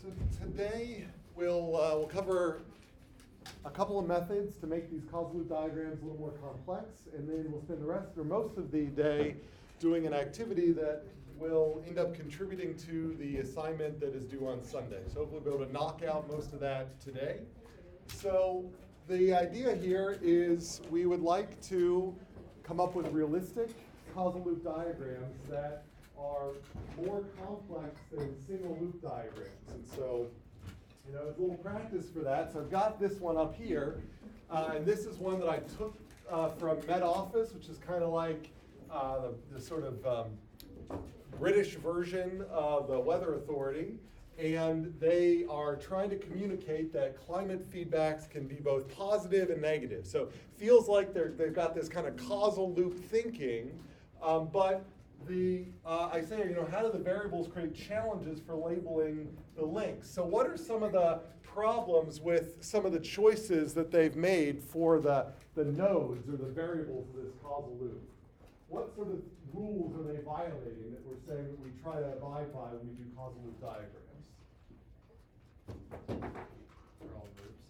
So today we'll cover a couple of methods to make these causal loop diagrams a little more complex, and then we'll spend the rest or most of the day doing an activity that will end up contributing to the assignment that is due on Sunday. So hopefully we'll be able to knock out most of that today. So the idea here is we would like to come up with realistic causal loop diagrams that are more complex than single loop diagrams. And so, there's a little practice for that. So I've got this one up here, and this is one that I took from Met Office, which is kind of like the sort of British version of the Weather Authority. And they are trying to communicate that climate feedbacks can be both positive and negative. So feels like they've got this kind of causal loop thinking, but I say, how do the variables create challenges for labeling the links? So what are some of the problems with some of the choices that they've made for the nodes or the variables of this causal loop? What sort of rules are they violating that we're saying that we try to abide by when we do causal loop diagrams? They're all verbs.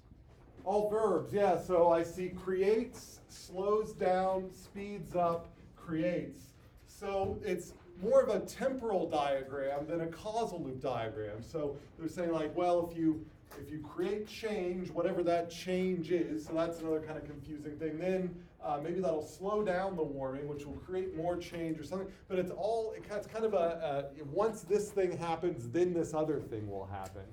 All verbs, yeah. So I see creates, slows down, speeds up, creates. So it's more of a temporal diagram than a causal loop diagram. So they're saying like, well, if you create change, whatever that change is, so that's another kind of confusing thing, then maybe that'll slow down the warming, which will create more change or something. But it's kind of once this thing happens, then this other thing will happen.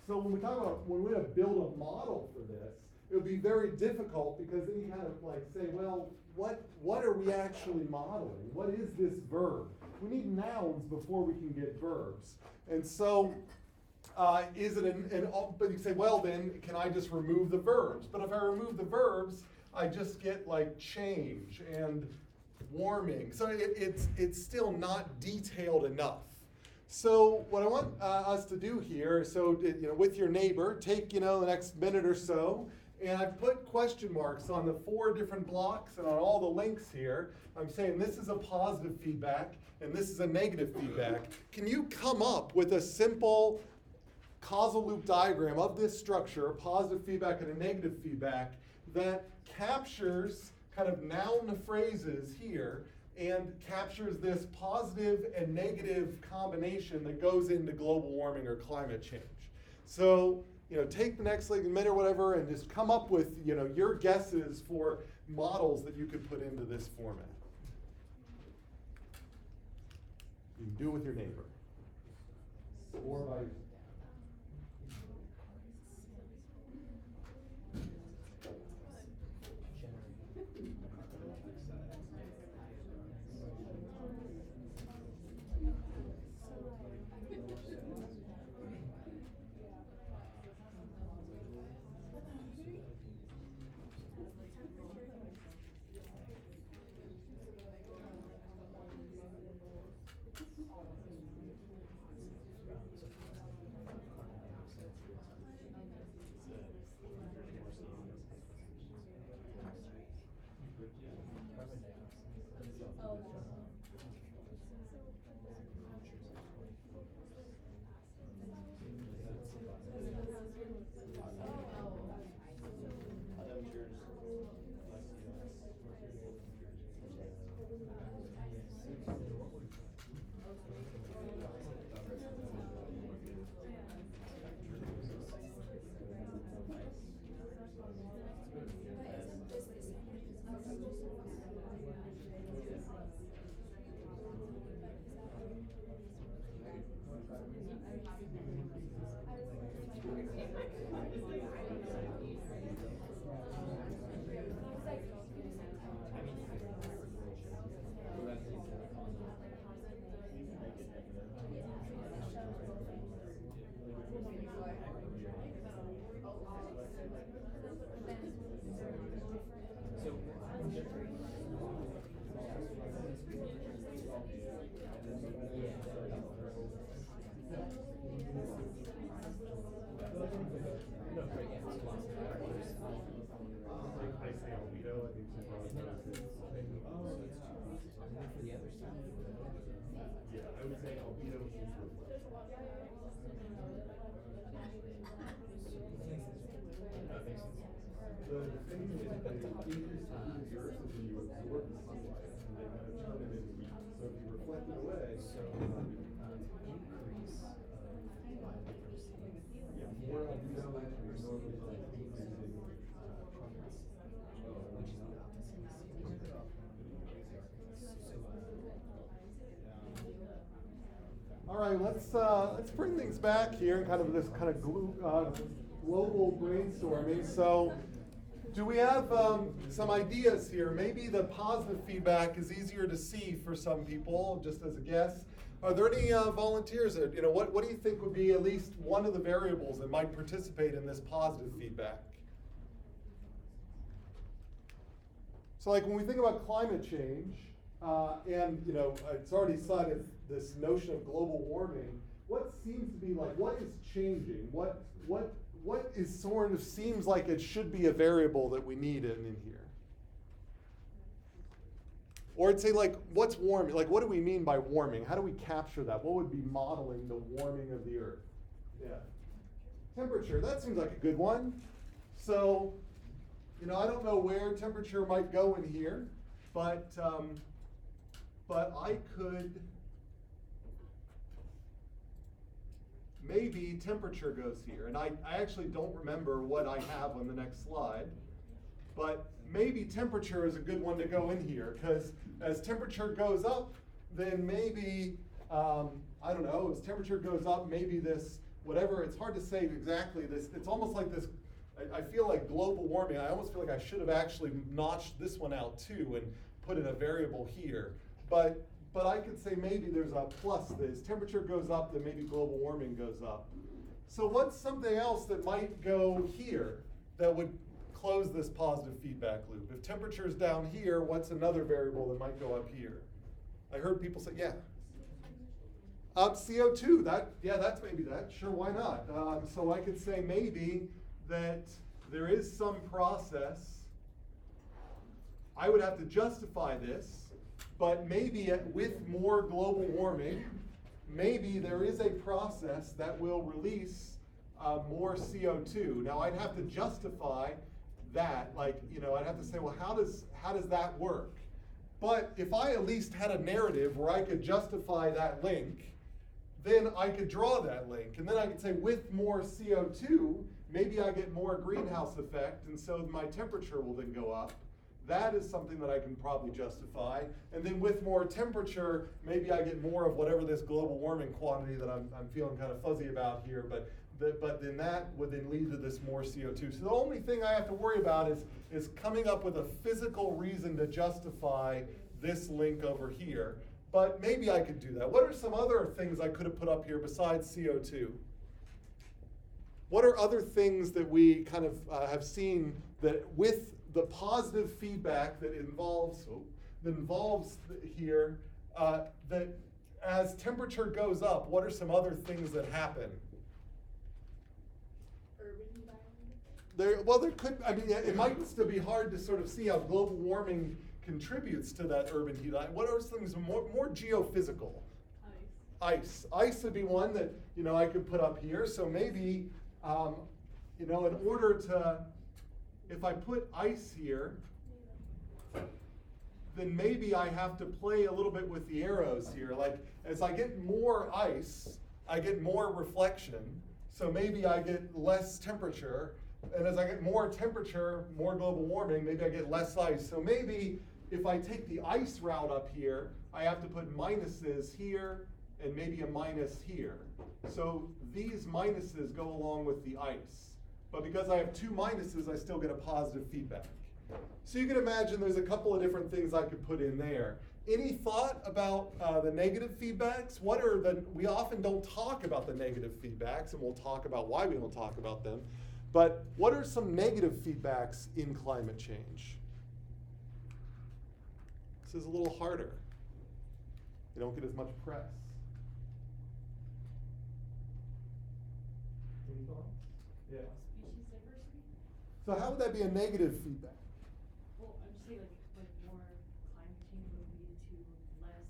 So when we have to build a model for this, it would be very difficult because then you kind of like say, well, what are we actually modeling? What is this verb? We need nouns before we can get verbs. And so is it but you say, well then, can I just remove the verbs? But if I remove the verbs, I just get like change and warming. So it's still not detailed enough. So what I want us to do here, so with your neighbor, take the next minute or so, and I've put question marks on the 4 different blocks and on all the links here. I'm saying this is a positive feedback and this is a negative feedback. Can you come up with a simple causal loop diagram of this structure, a positive feedback and a negative feedback, that captures kind of noun phrases here and captures this positive and negative combination that goes into global warming or climate change? So, take the next minute or whatever and just come up with, your guesses for models that you could put into this format. You can do it with your neighbor. Or by yourself. Yeah, I would say albedo is The thing is, they increase the Earth as you absorb the sunlight, and they kind of turn it into heat. So if you reflect it away, increase biodiversity. yeah, more of these normally increasing. Which is the opposite of All right, let's bring things back here and kind of this kind of global brainstorming. So, do we have some ideas here? Maybe the positive feedback is easier to see for some people, just as a guess. Are there any volunteers? What do you think would be at least one of the variables that might participate in this positive feedback? So, like when we think about climate change, and it's already cited this notion of global warming. What seems to be like? What is changing? What is sort of seems like it should be a variable that we need in here? Or I'd say like, what's warming? Like, what do we mean by warming? How do we capture that? What would be modeling the warming of the Earth? Yeah, temperature. That seems like a good one. So, I don't know where temperature might go in here, but I could. Maybe temperature goes here, and I actually don't remember what I have on the next slide, but maybe temperature is a good one to go in here, because as temperature goes up, then maybe, I don't know, as temperature goes up, maybe this, whatever, it's hard to say exactly this, it's almost like this, I feel like global warming, I almost feel like I should have actually notched this one out too and put in a variable here, but I could say maybe there's a plus this. Temperature goes up, then maybe global warming goes up. So what's something else that might go here that would close this positive feedback loop? If temperature is down here, what's another variable that might go up here? I heard people say, yeah. CO2, that's maybe that. Sure, why not? So I could say maybe that there is some process. I would have to justify this. But maybe with more global warming, maybe there is a process that will release more CO2. Now I'd have to justify that, like, I'd have to say, well, how does that work? But if I at least had a narrative where I could justify that link, then I could draw that link. And then I could say, with more CO2, maybe I get more greenhouse effect, and so my temperature will then go up. That is something that I can probably justify. And then with more temperature, maybe I get more of whatever this global warming quantity that I'm feeling kind of fuzzy about here. But then that would then lead to this more CO2. So the only thing I have to worry about is coming up with a physical reason to justify this link over here. But maybe I could do that. What are some other things I could have put up here besides CO2? What are other things that we kind of have seen that with the positive feedback that involves here, that as temperature goes up, what are some other things that happen? Urban environment? There could, it might still be hard to sort of see how global warming contributes to that urban heat. What are some things more geophysical? Ice. Ice would be one that, I could put up here. So maybe, in order to, if I put ice here, then maybe I have to play a little bit with the arrows here. Like, as I get more ice, I get more reflection. So maybe I get less temperature. And as I get more temperature, more global warming, maybe I get less ice. So maybe if I take the ice route up here, I have to put minuses here and maybe a minus here. So these minuses go along with the ice. But because I have two minuses, I still get a positive feedback. So you can imagine there's a couple of different things I could put in there. Any thought about the negative feedbacks? We often don't talk about the negative feedbacks, and we'll talk about why we don't talk about them. But what are some negative feedbacks in climate change? This is a little harder. You don't get as much press. Any thoughts? Yeah. Species diversity? So how would that be a negative feedback? Well, I'm just saying like more climate change would lead to less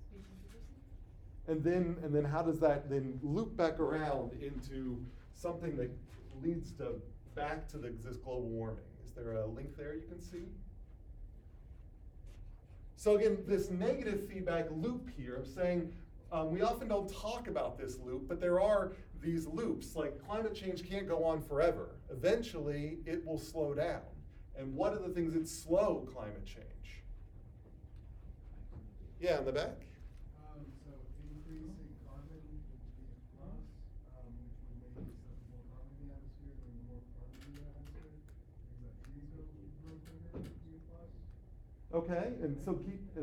species diversity. And then how does that then loop back around into something that leads to back to this global warming. Is there a link there you can see? So again, this negative feedback loop here, I'm saying we often don't talk about this loop, but there are these loops, like climate change can't go on forever. Eventually, it will slow down. And what are the things that slow climate change? Yeah, in the back? So increasing carbon would be a plus, which would make more carbon in the atmosphere, and more carbon in the atmosphere. Things like trees grow quicker would be a plus. Okay, and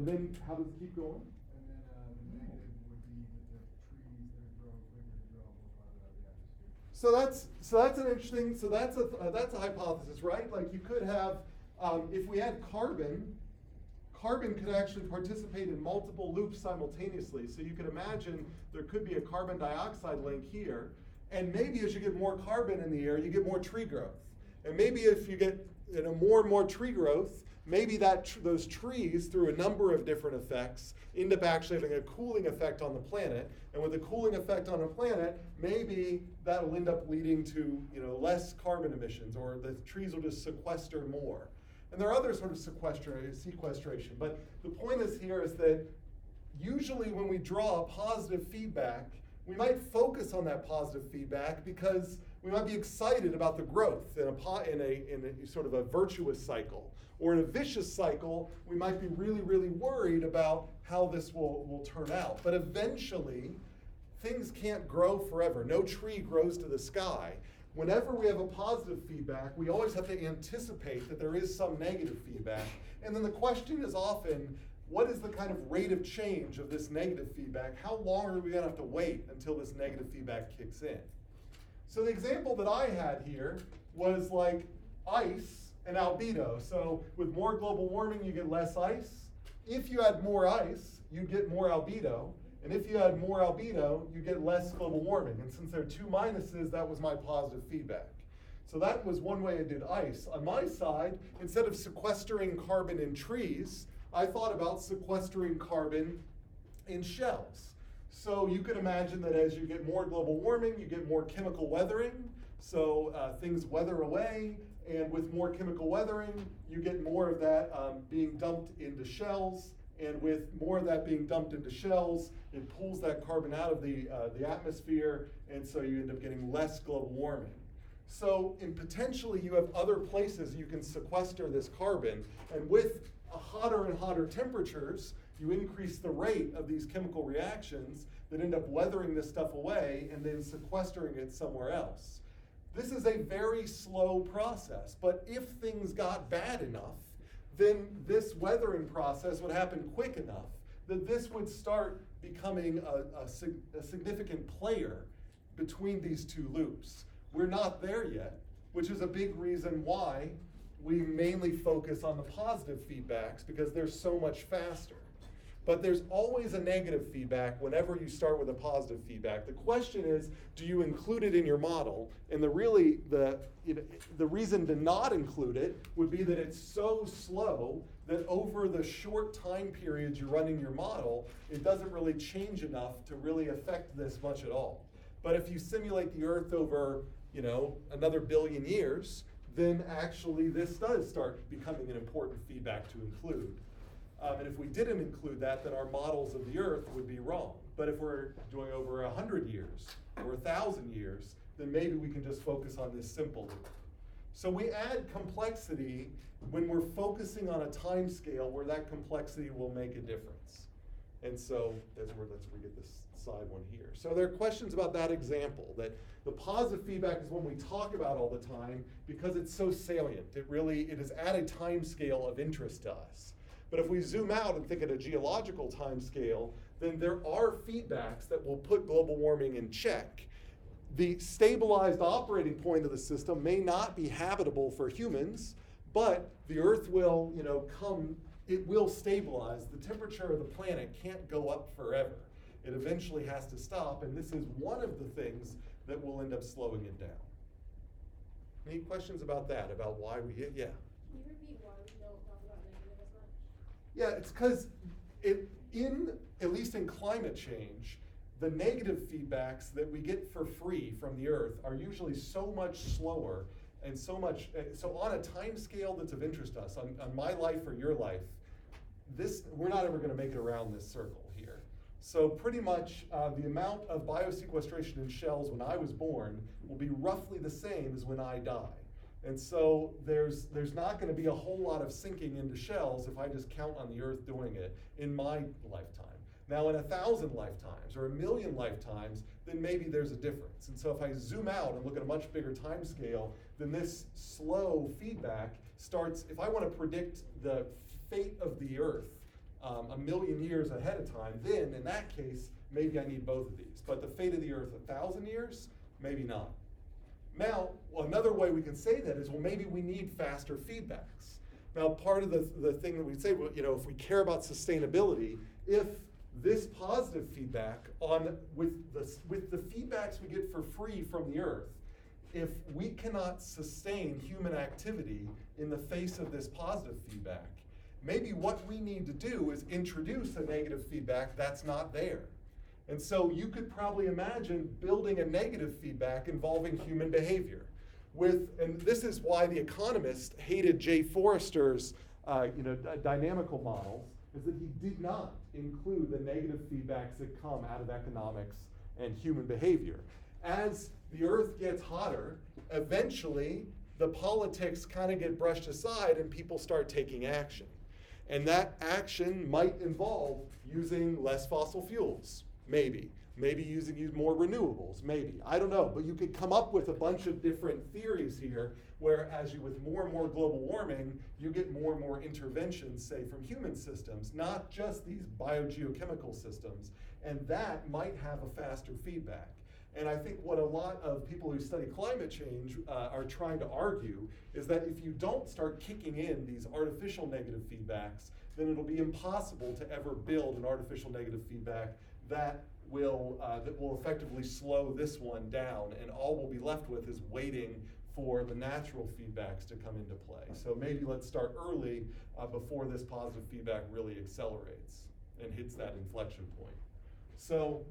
then how does it keep going? And then the negative would be that the trees that are growing quicker draw more carbon out of the atmosphere. So that's an interesting. So that's a hypothesis, right? Like you could have, if we had carbon could actually participate in multiple loops simultaneously. So you could imagine there could be a carbon dioxide link here, and maybe as you get more carbon in the air, you get more tree growth. And maybe if you get more and more tree growth, maybe those trees, through a number of different effects, end up actually having a cooling effect on the planet. And with a cooling effect on a planet, maybe that'll end up leading to less carbon emissions, or the trees will just sequester more. And there are other sort of sequestration. But the point is that usually when we draw a positive feedback, we might focus on that positive feedback because we might be excited about the growth in a sort of a virtuous cycle. Or in a vicious cycle, we might be really, really worried about how this will turn out. But eventually, things can't grow forever. No tree grows to the sky. Whenever we have a positive feedback, we always have to anticipate that there is some negative feedback. And then the question is often, what is the kind of rate of change of this negative feedback? How long are we going to have to wait until this negative feedback kicks in? So the example that I had here was like ice and albedo. So with more global warming, you get less ice. If you add more ice, you get more albedo. And if you add more albedo, you get less global warming. And since there are two minuses, that was my positive feedback. So that was one way I did ice. On my side, instead of sequestering carbon in trees, I thought about sequestering carbon in shells. So you could imagine that as you get more global warming, you get more chemical weathering. So things weather away, and with more chemical weathering, you get more of that being dumped into shells. And with more of that being dumped into shells, it pulls that carbon out of the atmosphere, and so you end up getting less global warming. So potentially you have other places you can sequester this carbon, and with hotter and hotter temperatures, you increase the rate of these chemical reactions that end up weathering this stuff away and then sequestering it somewhere else. This is a very slow process, but if things got bad enough, then this weathering process would happen quick enough that this would start becoming a significant player between these two loops. We're not there yet, which is a big reason why we mainly focus on the positive feedbacks, because they're so much faster. But there's always a negative feedback whenever you start with a positive feedback. The question is, do you include it in your model? And the reason to not include it would be that it's so slow that over the short time periods you're running your model, it doesn't really change enough to really affect this much at all. But if you simulate the Earth over, another billion years, then actually this does start becoming an important feedback to include. And if we didn't include that, then our models of the Earth would be wrong. But if we're doing over 100 years or 1,000 years, then maybe we can just focus on this simple loop. So we add complexity when we're focusing on a time scale where that complexity will make a difference. And so that's where we get this side one here. So there are questions about that example, that the positive feedback is one we talk about all the time because it's so salient. It is at a time scale of interest to us. But if we zoom out and think at a geological time scale, then there are feedbacks that will put global warming in check. The stabilized operating point of the system may not be habitable for humans, but the Earth will, it will stabilize. The temperature of the planet can't go up forever. It eventually has to stop, and this is one of the things that will end up slowing it down. Any questions about that, about why we hit? Yeah. Can you repeat why we don't talk about negative as much? Yeah, it's because at least in climate change, the negative feedbacks that we get for free from the Earth are usually so much slower and so much, so on a time scale that's of interest to us, on my life or your life, we're not ever gonna make it around this circle here. So pretty much the amount of biosequestration in shells when I was born will be roughly the same as when I die. And so there's not gonna be a whole lot of sinking into shells if I just count on the Earth doing it in my lifetime. Now in 1,000 lifetimes or 1,000,000 lifetimes, then maybe there's a difference. And so if I zoom out and look at a much bigger time scale, then this slow feedback starts, if I wanna predict the fate of the Earth 1,000,000 years ahead of time, then in that case, maybe I need both of these. But the fate of the Earth 1,000 years, maybe not. Now, another way we can say that is, well, maybe we need faster feedbacks. Now, part of the thing that we say, well, if we care about sustainability, if this positive feedback with the feedbacks we get for free from the Earth, if we cannot sustain human activity in the face of this positive feedback, maybe what we need to do is introduce a negative feedback that's not there. And so you could probably imagine building a negative feedback involving human behavior. And this is why The Economist hated Jay Forrester's dynamical models, is that he did not include the negative feedbacks that come out of economics and human behavior. As the Earth gets hotter, eventually the politics kind of get brushed aside and people start taking action. And that action might involve using less fossil fuels, maybe using more renewables, maybe. I don't know, but you could come up with a bunch of different theories here where with more and more global warming, you get more and more interventions, say, from human systems, not just these biogeochemical systems, and that might have a faster feedback. And I think what a lot of people who study climate change are trying to argue is that if you don't start kicking in these artificial negative feedbacks, then it'll be impossible to ever build an artificial negative feedback that will effectively slow this one down, and all we'll be left with is waiting for the natural feedbacks to come into play. So maybe let's start early before this positive feedback really accelerates and hits that inflection point. So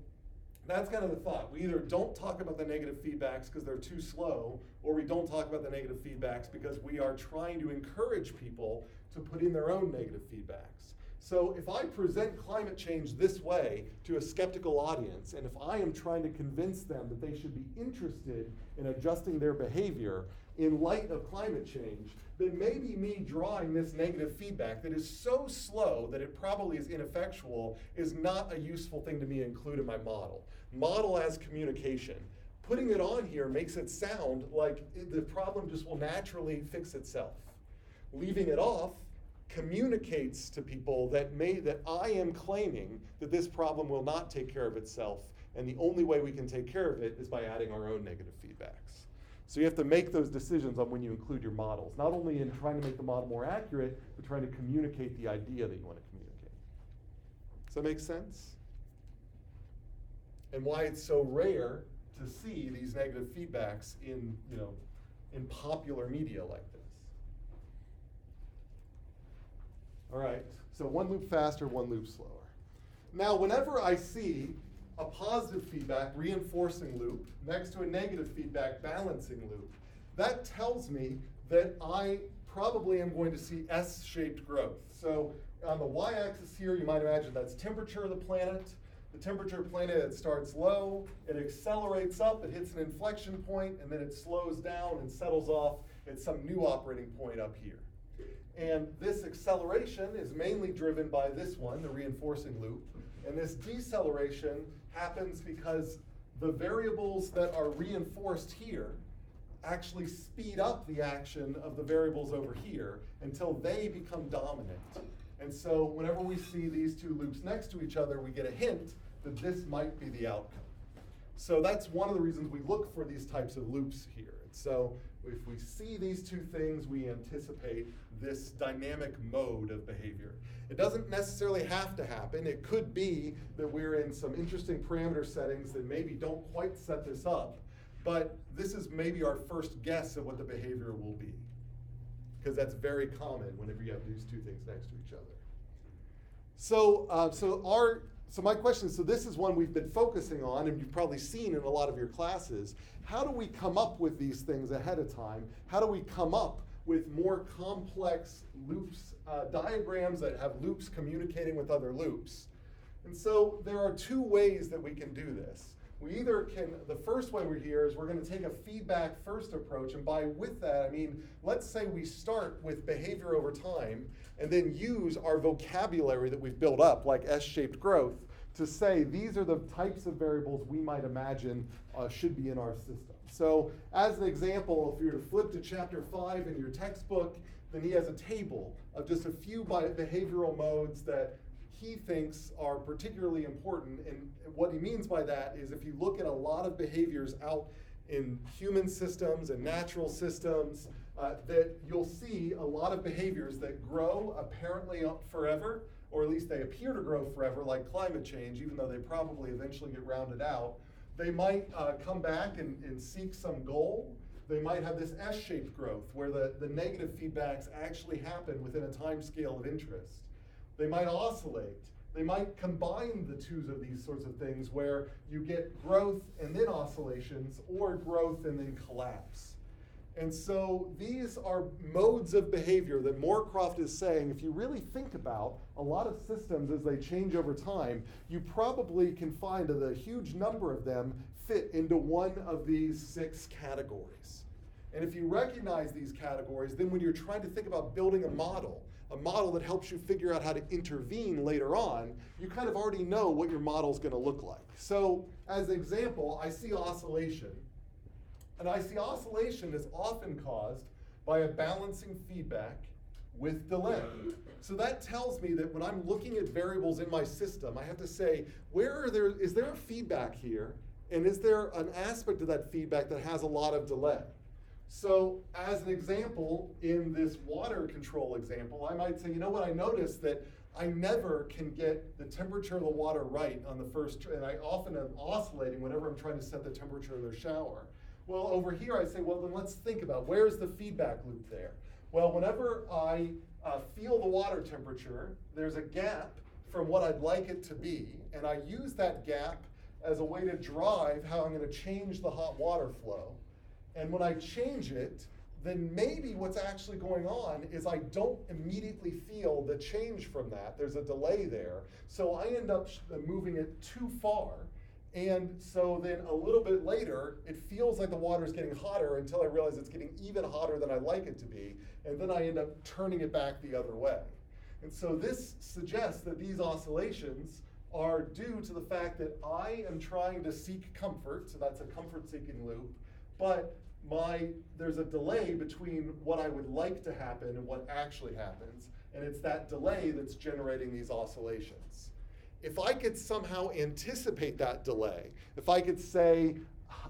that's kind of the thought. We either don't talk about the negative feedbacks because they're too slow, or we don't talk about the negative feedbacks because we are trying to encourage people to put in their own negative feedbacks. So if I present climate change this way to a skeptical audience, and if I am trying to convince them that they should be interested in adjusting their behavior in light of climate change, then maybe me drawing this negative feedback that is so slow that it probably is ineffectual is not a useful thing to me to include in my model. Model as communication. Putting it on here makes it sound like the problem just will naturally fix itself. Leaving it off communicates to people that I am claiming that this problem will not take care of itself, and the only way we can take care of it is by adding our own negative feedbacks. So you have to make those decisions on when you include your models, not only in trying to make the model more accurate, but trying to communicate the idea that you want to communicate. Does that make sense? And why it's so rare to see these negative feedbacks in popular media like this. All right, so one loop faster, one loop slower. Now, whenever I see a positive feedback reinforcing loop next to a negative feedback balancing loop, that tells me that I probably am going to see S-shaped growth. So on the y-axis here, you might imagine that's temperature of the planet. The temperature of the planet, it starts low, it accelerates up, it hits an inflection point, and then it slows down and settles off at some new operating point up here. And this acceleration is mainly driven by this one, the reinforcing loop. And this deceleration happens because the variables that are reinforced here actually speed up the action of the variables over here until they become dominant. And so whenever we see these two loops next to each other, we get a hint that this might be the outcome. So that's one of the reasons we look for these types of loops here. And so if we see these two things, we anticipate this dynamic mode of behavior. It doesn't necessarily have to happen. It could be that we're in some interesting parameter settings that maybe don't quite set this up, but this is maybe our first guess at what the behavior will be, because that's very common whenever you have these two things next to each other. So our So my question is, so this is one we've been focusing on, and you've probably seen in a lot of your classes. How do we come up with these things ahead of time? How do we come up with more complex loops, diagrams that have loops communicating with other loops? And so there are two ways that we can do this. We either can, the first way we're here is we're going to take a feedback first approach, and by with that, I mean, let's say we start with behavior over time and then use our vocabulary that we've built up, like S-shaped growth, to say these are the types of variables we might imagine should be in our system. So as an example, if you were to flip to chapter 5 in your textbook, then he has a table of just a few behavioral modes that he thinks are particularly important. And what he means by that is if you look at a lot of behaviors out in human systems and natural systems, that you'll see a lot of behaviors that grow apparently forever, or at least they appear to grow forever, like climate change, even though they probably eventually get rounded out. They might come back and seek some goal. They might have this S-shaped growth where the negative feedbacks actually happen within a time scale of interest. They might oscillate. They might combine the two of these sorts of things where you get growth and then oscillations, or growth and then collapse. And so these are modes of behavior that Moorcroft is saying, if you really think about a lot of systems as they change over time, you probably can find that a huge number of them fit into one of these 6 categories. And if you recognize these categories, then when you're trying to think about building a model that helps you figure out how to intervene later on, you kind of already know what your model's going to look like. So as an example, I see oscillation. And I see oscillation is often caused by a balancing feedback with delay. So that tells me that when I'm looking at variables in my system, I have to say, is there a feedback here? And is there an aspect of that feedback that has a lot of delay? So as an example, in this water control example, I might say, you know what, I noticed that I never can get the temperature of the water right on the first, and I often am oscillating whenever I'm trying to set the temperature of their shower. Well, over here I say, well, then let's think about where's the feedback loop there? Well, whenever I feel the water temperature, there's a gap from what I'd like it to be, and I use that gap as a way to drive how I'm going to change the hot water flow. And when I change it, then maybe what's actually going on is I don't immediately feel the change from that. There's a delay there. So I end up moving it too far. And so then a little bit later, it feels like the water is getting hotter until I realize it's getting even hotter than I'd like it to be. And then I end up turning it back the other way. And so this suggests that these oscillations are due to the fact that I am trying to seek comfort, so that's a comfort-seeking loop, but there's a delay between what I would like to happen and what actually happens, and it's that delay that's generating these oscillations. If I could somehow anticipate that delay, if I could say,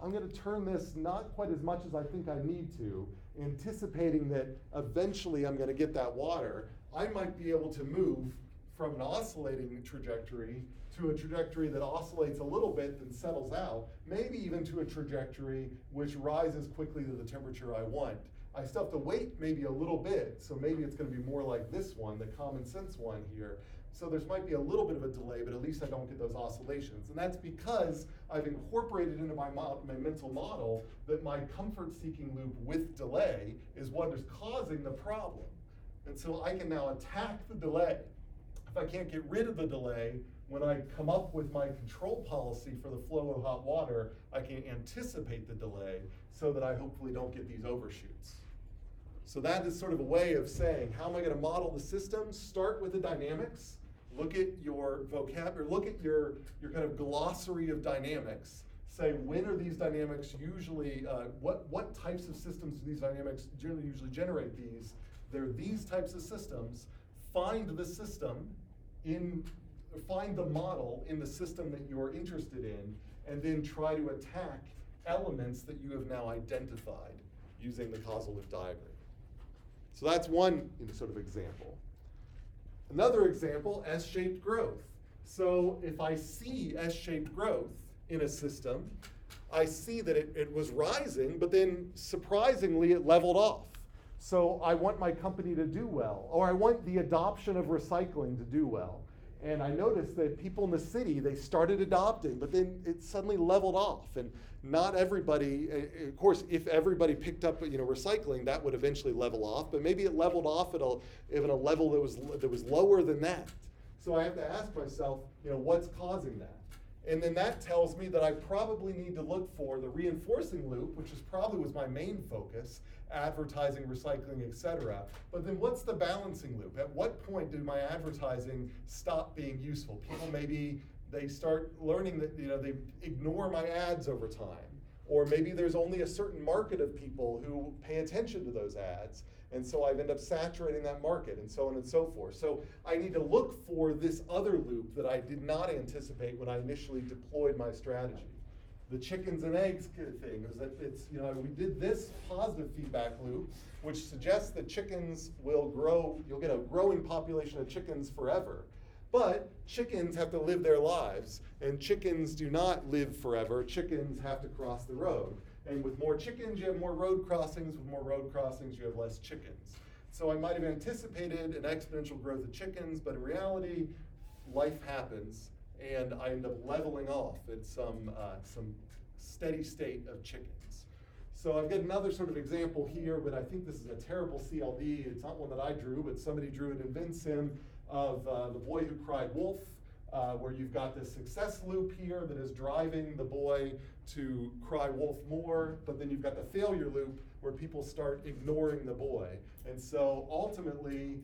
I'm going to turn this not quite as much as I think I need to, anticipating that eventually I'm going to get that water, I might be able to move from an oscillating trajectory to a trajectory that oscillates a little bit then settles out, maybe even to a trajectory which rises quickly to the temperature I want. I still have to wait maybe a little bit, so maybe it's going to be more like this one, the common sense one here. So there might be a little bit of a delay, but at least I don't get those oscillations. And that's because I've incorporated into my mental model that my comfort-seeking loop with delay is what is causing the problem. And so I can now attack the delay. If I can't get rid of the delay, when I come up with my control policy for the flow of hot water, I can anticipate the delay so that I hopefully don't get these overshoots. So that is sort of a way of saying, how am I going to model the system? Start with the dynamics. Look at your vocabulary, look at your kind of glossary of dynamics. Say, when are these dynamics usually, what types of systems do these dynamics usually generate these? They're these types of systems. Find the system find the model in the system that you're interested in, and then try to attack elements that you have now identified using the causal loop diagram. So that's one sort of example. Another example, S-shaped growth. So if I see S-shaped growth in a system, I see that it was rising, but then surprisingly it leveled off. So I want my company to do well, or I want the adoption of recycling to do well. And I noticed that people in the city, they started adopting, but then it suddenly leveled off. And not everybody, of course, if everybody picked up, recycling, that would eventually level off. But maybe it leveled off at a level that was lower than that. So I have to ask myself, what's causing that? And then that tells me that I probably need to look for the reinforcing loop, which probably was my main focus, advertising, recycling, etc. But then what's the balancing loop? At what point did my advertising stop being useful? People maybe they start learning that they ignore my ads over time. Or maybe there's only a certain market of people who pay attention to those ads. And so I end up saturating that market and so on and so forth. So I need to look for this other loop that I did not anticipate when I initially deployed my strategy. The chickens and eggs thing is that we did this positive feedback loop, which suggests that chickens will grow, you'll get a growing population of chickens forever. But chickens have to live their lives, and chickens do not live forever. Chickens have to cross the road. And with more chickens, you have more road crossings. With more road crossings, you have less chickens. So I might have anticipated an exponential growth of chickens, but in reality, life happens, and I end up leveling off at some steady state of chickens. So I've got another sort of example here, but I think this is a terrible CLD. It's not one that I drew, but somebody drew it in VinSim of The Boy Who Cried Wolf, where you've got this success loop here that is driving the boy to cry wolf more, but then you've got the failure loop where people start ignoring the boy. And so ultimately,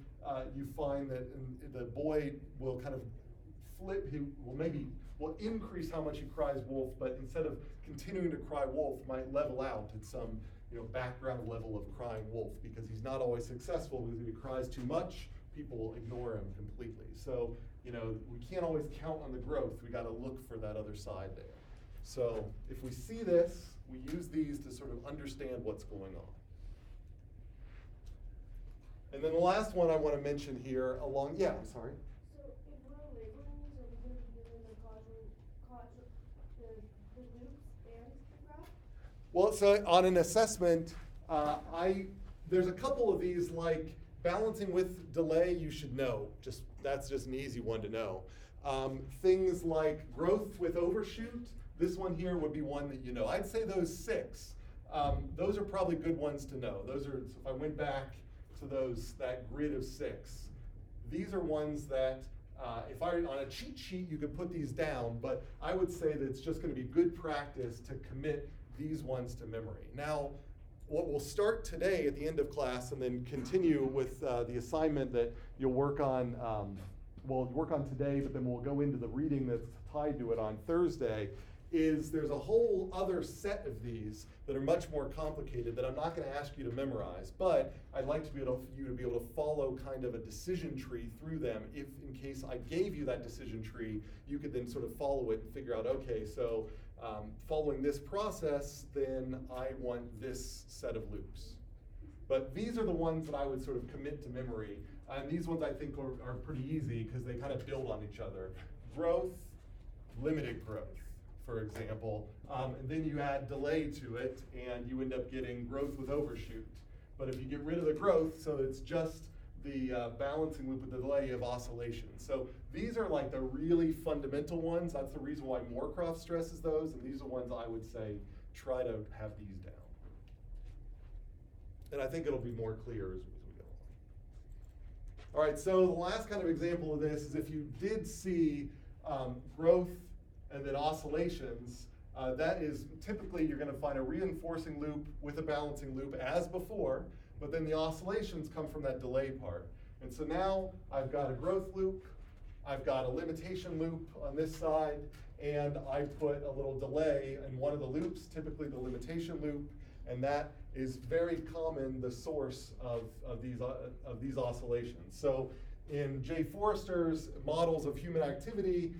you find that the boy will kind of flip, he will increase how much he cries wolf, but instead of continuing to cry wolf, might level out at some background level of crying wolf, because he's not always successful, because if he cries too much, people will ignore him completely. So, we can't always count on the growth. We got to look for that other side there. So if we see this, we use these to sort of understand what's going on. And then the last one I want to mention here I'm sorry. So if we're labeling these, are we going to be doing the loops and the graph? Well, so on an assessment, there's a couple of these, like balancing with delay, you should know. That's just an easy one to know. Things like growth with overshoot, this one here would be one that I'd say those 6. Those are probably good ones to know. So if I went back to that grid of 6, these are ones that on a cheat sheet you could put these down, but I would say that it's just going to be good practice to commit these ones to memory. Now, what we'll start today at the end of class and then continue with the assignment that you'll work on, today, but then we'll go into the reading that's tied to it on Thursday, is there's a whole other set of these that are much more complicated that I'm not going to ask you to memorize, but I'd like you to be able to follow kind of a decision tree through them. If in case I gave you that decision tree, you could then sort of follow it and figure out, okay, so following this process, then I want this set of loops. But these are the ones that I would sort of commit to memory. And these ones I think are pretty easy because they kind of build on each other. Growth, limited growth, for example. And then you add delay to it, and you end up getting growth with overshoot. But if you get rid of the growth, so it's just the balancing loop with the delay of oscillation. So these are like the really fundamental ones. That's the reason why Moorcroft stresses those, and these are ones I would say try to have these down. And I think it'll be more clear as we go on. All right, so the last kind of example of this is if you did see growth and then oscillations, that is typically you're going to find a reinforcing loop with a balancing loop as before, but then the oscillations come from that delay part. And so now I've got a growth loop, I've got a limitation loop on this side, and I put a little delay in one of the loops, typically the limitation loop, and that is very common, the source of these oscillations. So in Jay Forrester's models of human activity,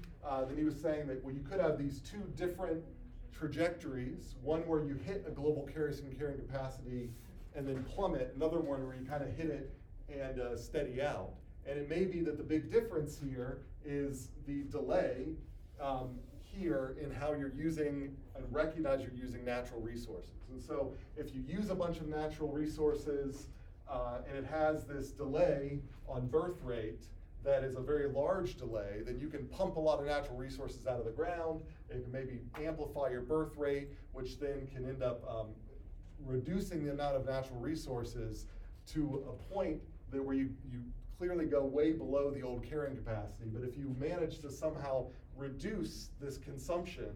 then he was saying that you could have these 2 different trajectories, one where you hit a global carrying capacity and then plummet, another one where you kind of hit it and steady out. And it may be that the big difference here is the delay here in how you're using and recognize you're using natural resources. And so if you use a bunch of natural resources and it has this delay on birth rate, that is a very large delay, then you can pump a lot of natural resources out of the ground. It can maybe amplify your birth rate, which then can end up reducing the amount of natural resources to a point that where you clearly go way below the old carrying capacity. But if you manage to somehow reduce this consumption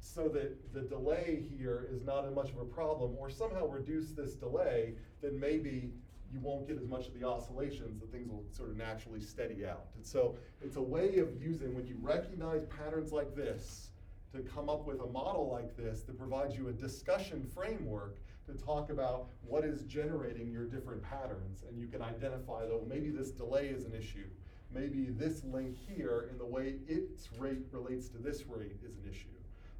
so that the delay here is not as much of a problem, or somehow reduce this delay, then maybe you won't get as much of the oscillations, that things will sort of naturally steady out. And so it's a way of using, when you recognize patterns like this, to come up with a model like this that provides you a discussion framework to talk about what is generating your different patterns. And you can identify, though, maybe this delay is an issue. Maybe this link here in the way its rate relates to this rate is an issue.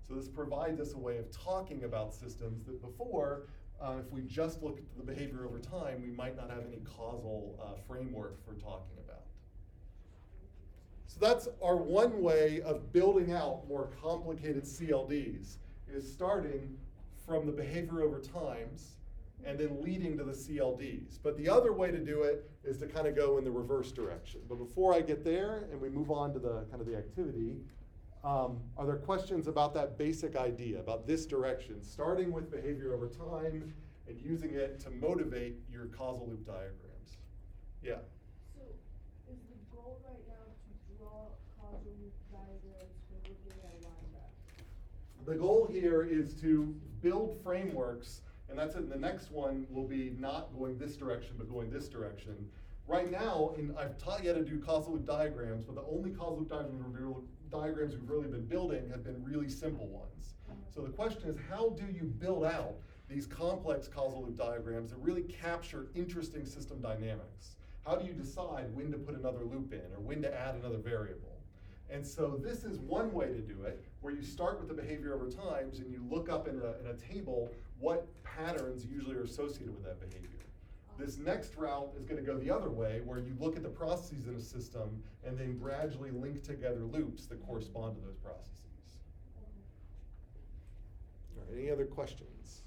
So this provides us a way of talking about systems that before, if we just look at the behavior over time, we might not have any causal framework for talking about. So that's our one way of building out more complicated CLDs, is starting from the behavior over times and then leading to the CLDs. But the other way to do it is to kind of go in the reverse direction. But before I get there and we move on to the kind of the activity, are there questions about that basic idea, about this direction, starting with behavior over time and using it to motivate your causal loop diagrams? Yeah. So is the goal right now to draw causal loop diagrams for looking at line graph? The goal here is to build frameworks, and that's it. The next one will be not going this direction, but going this direction. Right now, I've taught you how to do causal loop diagrams, but the only causal loop diagrams we've really been building have been really simple ones. So the question is, how do you build out these complex causal loop diagrams that really capture interesting system dynamics? How do you decide when to put another loop in or when to add another variable? And so this is one way to do it, where you start with the behavior over times and you look up in a table what patterns usually are associated with that behavior. This next route is going to go the other way, where you look at the processes in a system and then gradually link together loops that correspond to those processes. All right, any other questions?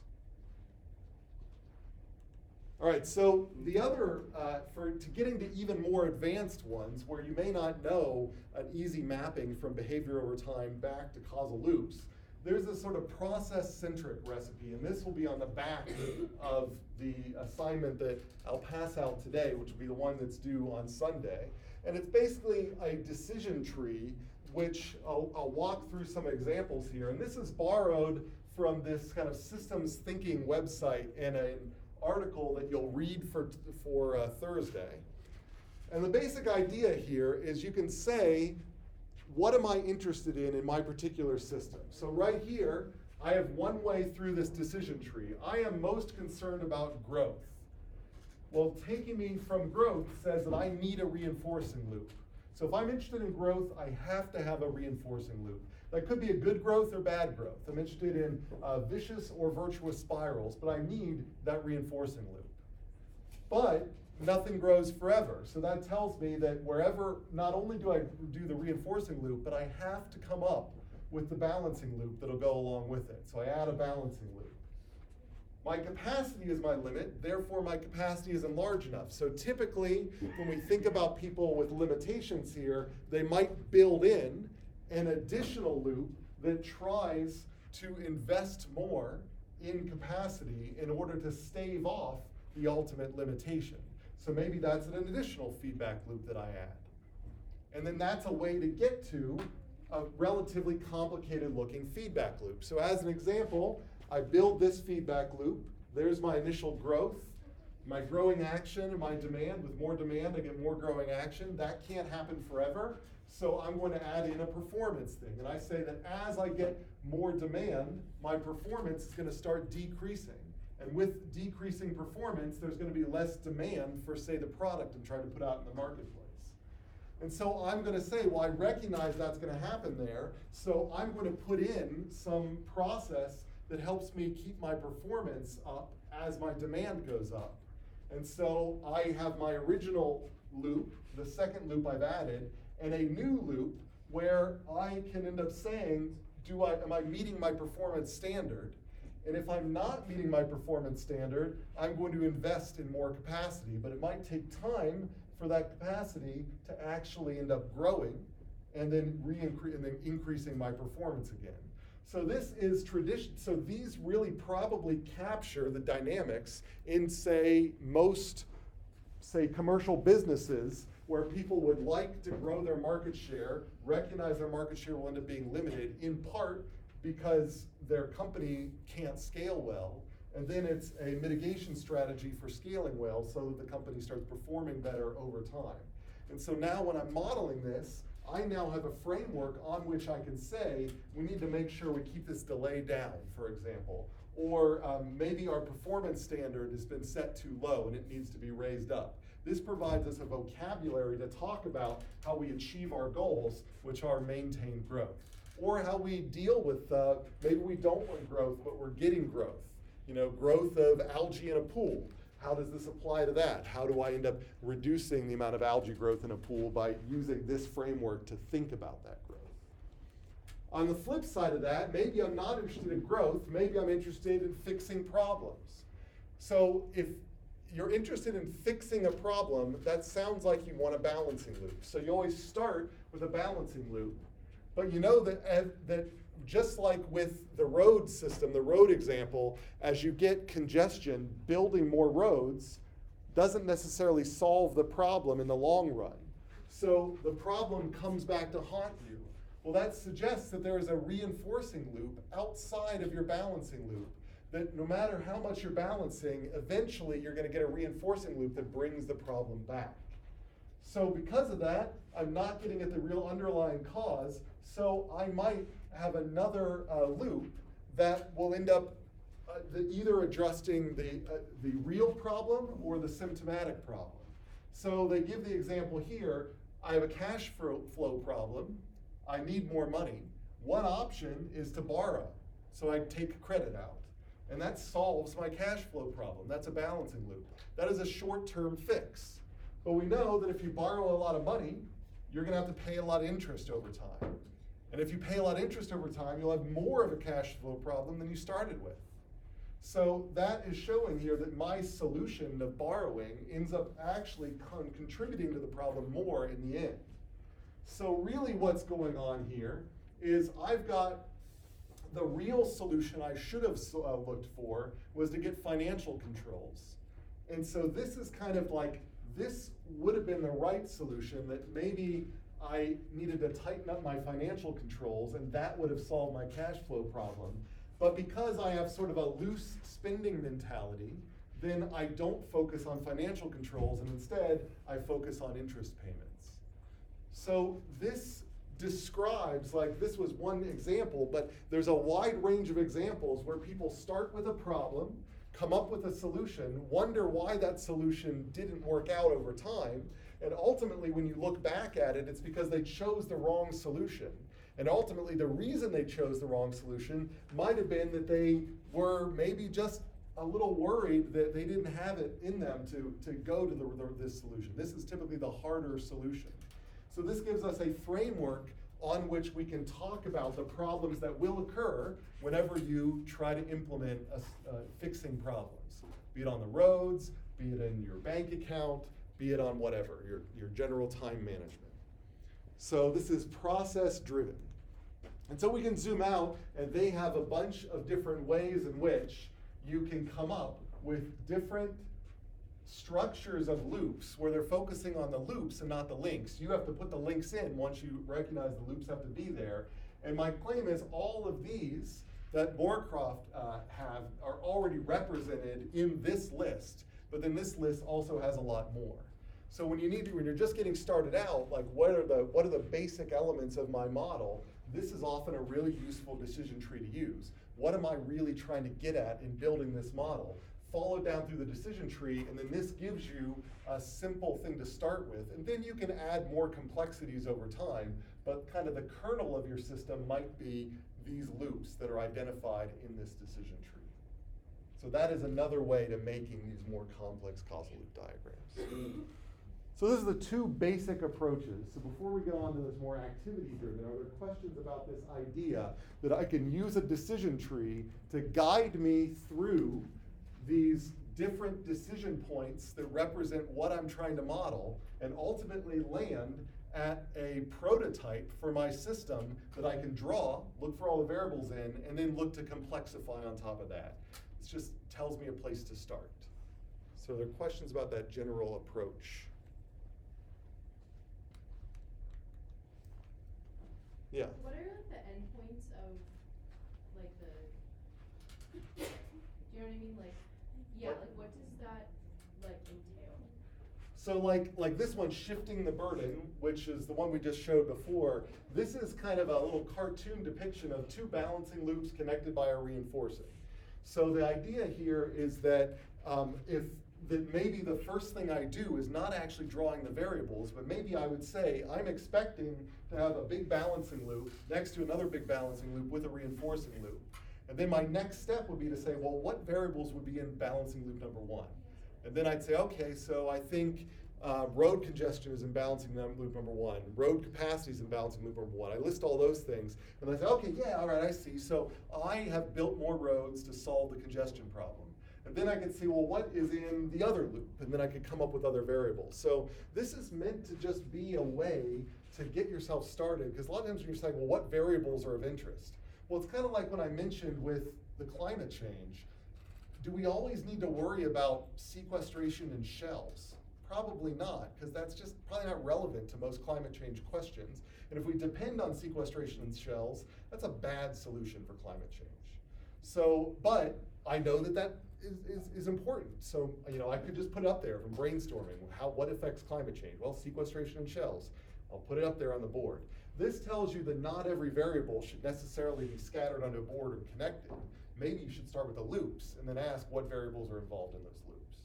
All right, so the other, to getting to even more advanced ones, where you may not know an easy mapping from behavior over time back to causal loops, there's a sort of process-centric recipe, and this will be on the back of the assignment that I'll pass out today, which will be the one that's due on Sunday. And it's basically a decision tree, which I'll walk through some examples here. And this is borrowed from this kind of systems thinking website and an article that you'll read for Thursday. And the basic idea here is you can say, what am I interested in my particular system? So right here, I have one way through this decision tree. I am most concerned about growth. Well, taking me from growth says that I need a reinforcing loop. So if I'm interested in growth, I have to have a reinforcing loop. That could be a good growth or bad growth. I'm interested in vicious or virtuous spirals, but I need that reinforcing loop. But nothing grows forever. So that tells me that wherever, not only do I do the reinforcing loop, but I have to come up with the balancing loop that'll go along with it. So I add a balancing loop. My capacity is my limit, therefore my capacity isn't large enough. So typically, when we think about people with limitations here, they might build in an additional loop that tries to invest more in capacity in order to stave off the ultimate limitation. So maybe that's an additional feedback loop that I add. And then that's a way to get to a relatively complicated looking feedback loop. So as an example, I build this feedback loop. There's my initial growth, my growing action, and my demand. With more demand, I get more growing action. That can't happen forever. So I'm going to add in a performance thing. And I say that as I get more demand, my performance is going to start decreasing. And with decreasing performance, there's going to be less demand for, say, the product I'm trying to put out in the marketplace. And so I'm going to say, well, I recognize that's going to happen there, so I'm going to put in some process that helps me keep my performance up as my demand goes up. And so I have my original loop, the second loop I've added, and a new loop where I can end up saying, am I meeting my performance standard? And if I'm not meeting my performance standard, I'm going to invest in more capacity, but it might take time for that capacity to actually end up growing and then increasing my performance again. So this is tradition. So these really probably capture the dynamics in, most commercial businesses where people would like to grow their market share, recognize their market share will end up being limited in part because their company can't scale well, and then it's a mitigation strategy for scaling well so that the company starts performing better over time. And so now when I'm modeling this, I now have a framework on which I can say, we need to make sure we keep this delay down, for example. Or maybe our performance standard has been set too low and it needs to be raised up. This provides us a vocabulary to talk about how we achieve our goals, which are maintain growth. Or how we deal with, maybe we don't want growth, but we're getting growth. Growth of algae in a pool. How does this apply to that? How do I end up reducing the amount of algae growth in a pool by using this framework to think about that growth? On the flip side of that, maybe I'm not interested in growth, maybe I'm interested in fixing problems. So if you're interested in fixing a problem, that sounds like you want a balancing loop. So you always start with a balancing loop. But you know that just like with the road system, the road example, as you get congestion, building more roads doesn't necessarily solve the problem in the long run. So the problem comes back to haunt you. Well, that suggests that there is a reinforcing loop outside of your balancing loop, that no matter how much you're balancing, eventually you're going to get a reinforcing loop that brings the problem back. So because of that, I'm not getting at the real underlying cause, so I might have another loop that will end up either addressing the real problem or the symptomatic problem. So they give the example here, I have a cash flow problem, I need more money. One option is to borrow, so I take credit out. And that solves my cash flow problem. That's a balancing loop. That is a short-term fix. But we know that if you borrow a lot of money, you're gonna have to pay a lot of interest over time. And if you pay a lot of interest over time, you'll have more of a cash flow problem than you started with. So that is showing here that my solution of borrowing ends up actually contributing to the problem more in the end. So really what's going on here is I've got the real solution I should have looked for was to get financial controls. And so this is kind of like, this would have been the right solution, that maybe I needed to tighten up my financial controls and that would have solved my cash flow problem. But because I have sort of a loose spending mentality, then I don't focus on financial controls and instead I focus on interest payments. So this describes, like this was one example, but there's a wide range of examples where people start with a problem, come up with a solution, wonder why that solution didn't work out over time, and ultimately when you look back at it, it's because they chose the wrong solution. And ultimately the reason they chose the wrong solution might have been that they were maybe just a little worried that they didn't have it in them to go to this solution. This is typically the harder solution. So this gives us a framework on which we can talk about the problems that will occur whenever you try to implement fixing problems, be it on the roads, be it in your bank account, be it on whatever, your general time management. So this is process driven. And so we can zoom out and they have a bunch of different ways in which you can come up with different structures of loops where they're focusing on the loops and not the links. You have to put the links in once you recognize the loops have to be there. And my claim is all of these that Moorcroft have are already represented in this list, but then this list also has a lot more. So when you're just getting started out, like what are the basic elements of my model, this is often a really useful decision tree to use. What am I really trying to get at in building this model? Follow down through the decision tree, and then this gives you a simple thing to start with. And then you can add more complexities over time, but kind of the kernel of your system might be these loops that are identified in this decision tree. So that is another way to making these more complex causal loop diagrams. So those are the two basic approaches. So before we go on to this more activity-driven, are there questions about this idea that I can use a decision tree to guide me through these different decision points that represent what I'm trying to model, and ultimately land at a prototype for my system that I can draw, look for all the variables in, and then look to complexify on top of that. It just tells me a place to start. So there are questions about that general approach. Yeah. What are like the endpoints of like the, do you know what I mean? Like, yeah, like what does that like entail? So like this one, shifting the burden, which is the one we just showed before, this is kind of a little cartoon depiction of two balancing loops connected by a reinforcing. So the idea here is that that maybe the first thing I do is not actually drawing the variables, but maybe I would say I'm expecting to have a big balancing loop next to another big balancing loop with a reinforcing loop. And then my next step would be to say, well, what variables would be in balancing loop number one? And then I'd say, okay, so I think road congestion is in balancing loop number one, road capacity is in balancing loop number one. I list all those things, and I say, okay, yeah, all right, I see. So I have built more roads to solve the congestion problem. And then I could see, well, what is in the other loop? And then I could come up with other variables. So this is meant to just be a way to get yourself started, because a lot of times when you're saying, well, what variables are of interest? Well, it's kind of like when I mentioned with the climate change. Do we always need to worry about sequestration in shells? Probably not, because that's just probably not relevant to most climate change questions. And if we depend on sequestration in shells, that's a bad solution for climate change. So, but I know that that is important. So, you know, I could just put it up there from brainstorming. What affects climate change? Well, sequestration in shells. I'll put it up there on the board. This tells you that not every variable should necessarily be scattered onto a board or connected. Maybe you should start with the loops and then ask what variables are involved in those loops.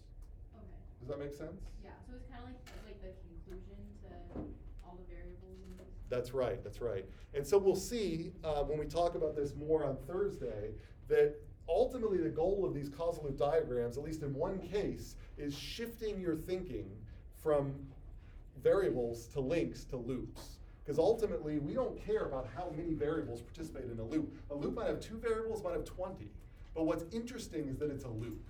Okay. Does that make sense? Yeah, so it's kind of like the conclusion to all the variables in this. That's right, that's right. And so we'll see when we talk about this more on Thursday that ultimately the goal of these causal loop diagrams, at least in one case, is shifting your thinking from variables to links to loops. Because ultimately, we don't care about how many variables participate in a loop. A loop might have 2 variables, might have 20. But what's interesting is that it's a loop,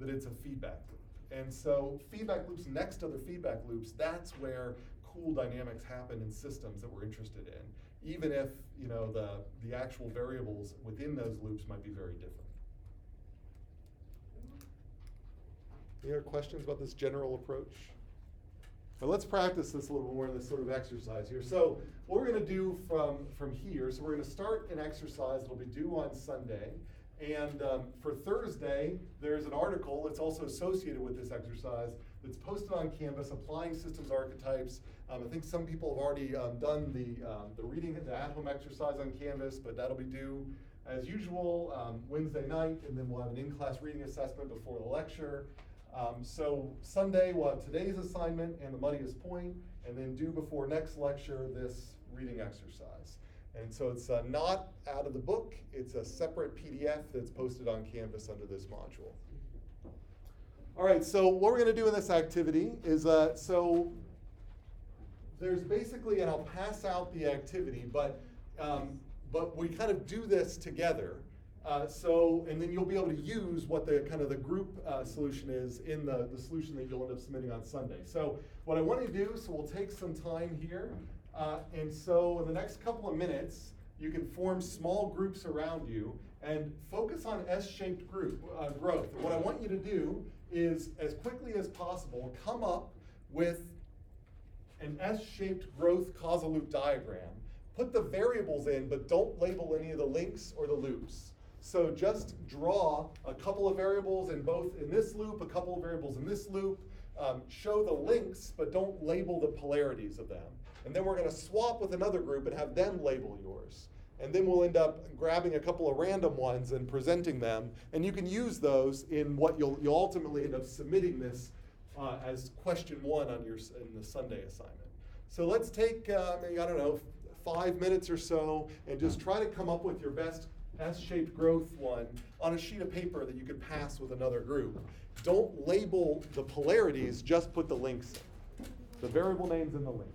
that it's a feedback loop. And so feedback loops next to other feedback loops, that's where cool dynamics happen in systems that we're interested in, even if, you know, the actual variables within those loops might be very different. Any other questions about this general approach? But let's practice this a little more in this sort of exercise here. So what we're going to do from here, so we're going to start an exercise that'll be due on Sunday. And for Thursday, there's an article that's also associated with this exercise that's posted on Canvas, Applying Systems Archetypes. I think some people have already done the reading, the at-home exercise on Canvas, but that'll be due as usual Wednesday night, and then we'll have an in-class reading assessment before the lecture. So Sunday, we'll have today's assignment and the moneyest point, and then due before next lecture, this reading exercise. And so it's not out of the book, it's a separate PDF that's posted on Canvas under this module. All right, so what we're gonna do in this activity is, so there's basically, and I'll pass out the activity, but we kind of do this together. And then you'll be able to use what the kind of the group solution is in the solution that you'll end up submitting on Sunday. So what I want to do, so we'll take some time here. And so in the next couple of minutes, you can form small groups around you and focus on S-shaped growth. And what I want you to do is, as quickly as possible, come up with an S-shaped growth causal loop diagram. Put the variables in, but don't label any of the links or the loops. So just draw a couple of variables in this loop, a couple of variables in this loop, show the links, but don't label the polarities of them. And then we're gonna swap with another group and have them label yours. And then we'll end up grabbing a couple of random ones and presenting them. And you can use those in what you'll ultimately end up submitting this as question 1 on in the Sunday assignment. So let's take, maybe, I don't know, 5 minutes or so, and just try to come up with your best S-shaped growth one on a sheet of paper that you could pass with another group. Don't label the polarities, just put the links in. The variable names and the links.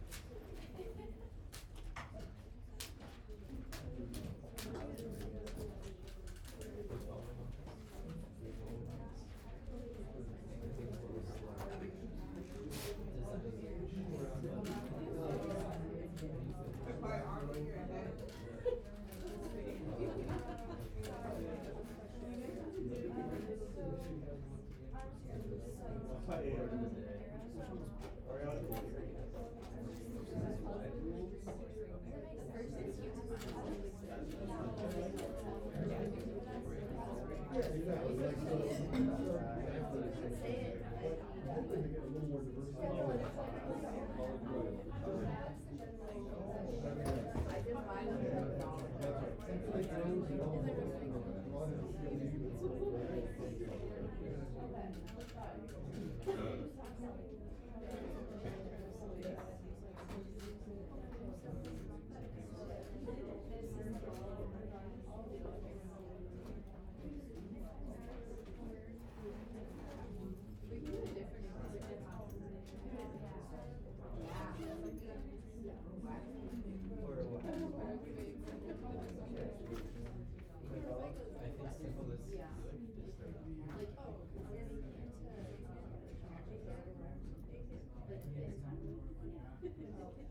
Yeah, exactly, like, so, exactly the same thing. But I'm hoping to get a little more diversity. That's right. Something like those, you know, broad and I was thinking about it. There's something that was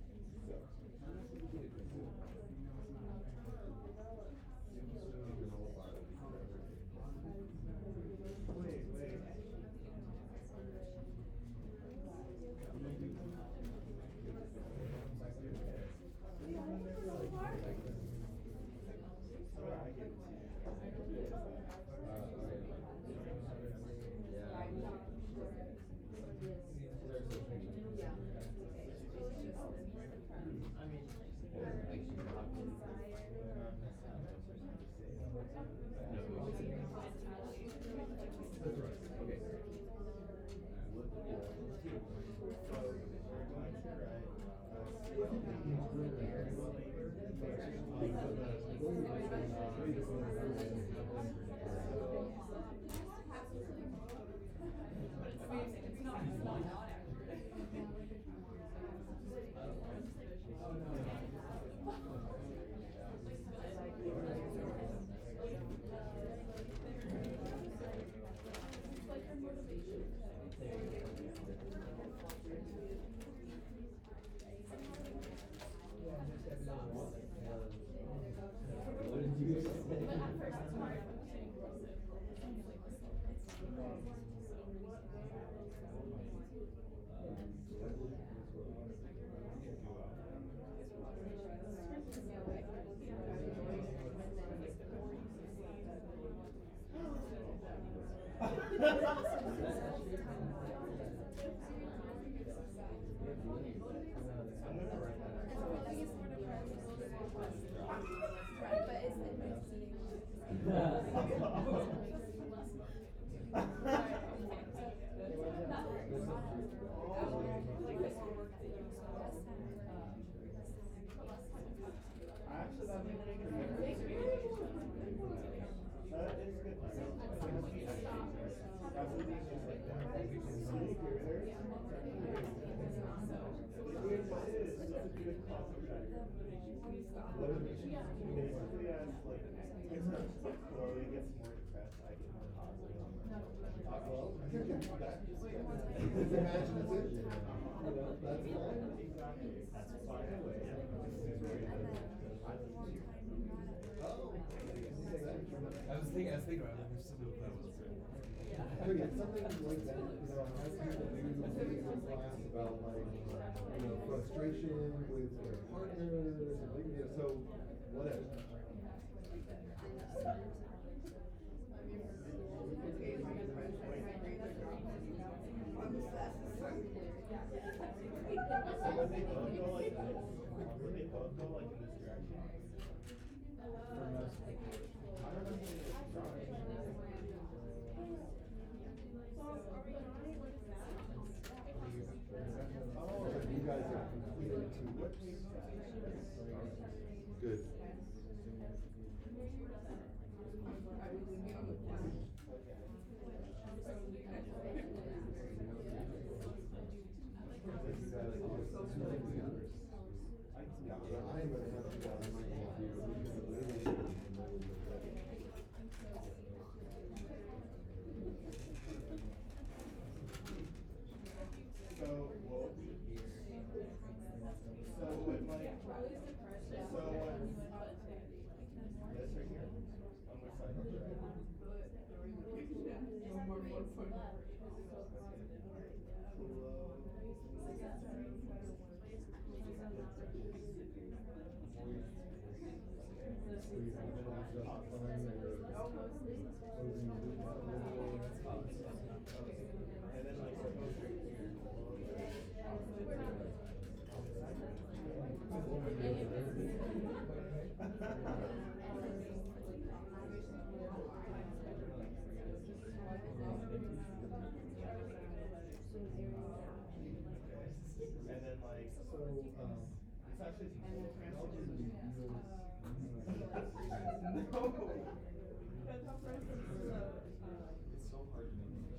Okay, something like that, you know, I have people do in class about like, you know, frustration with their partners, and like, you know, so whatever. You guys have completed 2 whips. Good. you have to justifying or closing the loop out a little bit. And then like suppose and then like So, it's actually technology reveals. It's so hard to make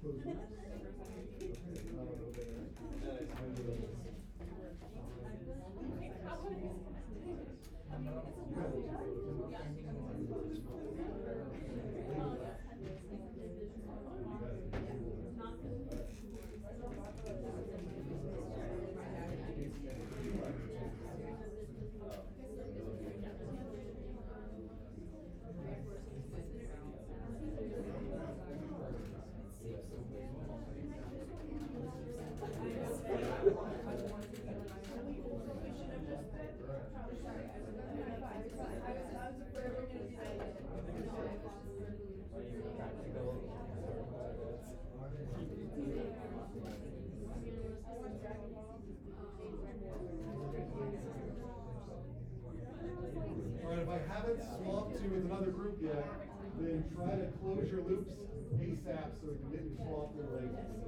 So, Alright, if I haven't swamped you with another group yet, then try to close your loops ASAP so we can get you swamped in late.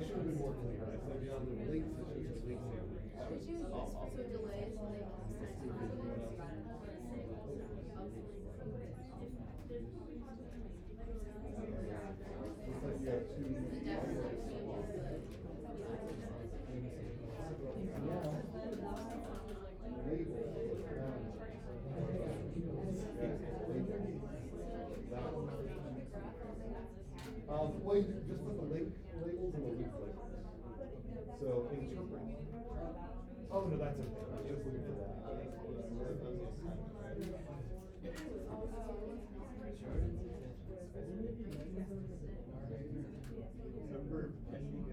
should have been more clear. I said beyond the links, it should have been links. So delays, like. Looks like you have two. Well, you just put the link labels and the loop labels. So interpret. Oh, no, that's okay. I was just looking for that. Remember pending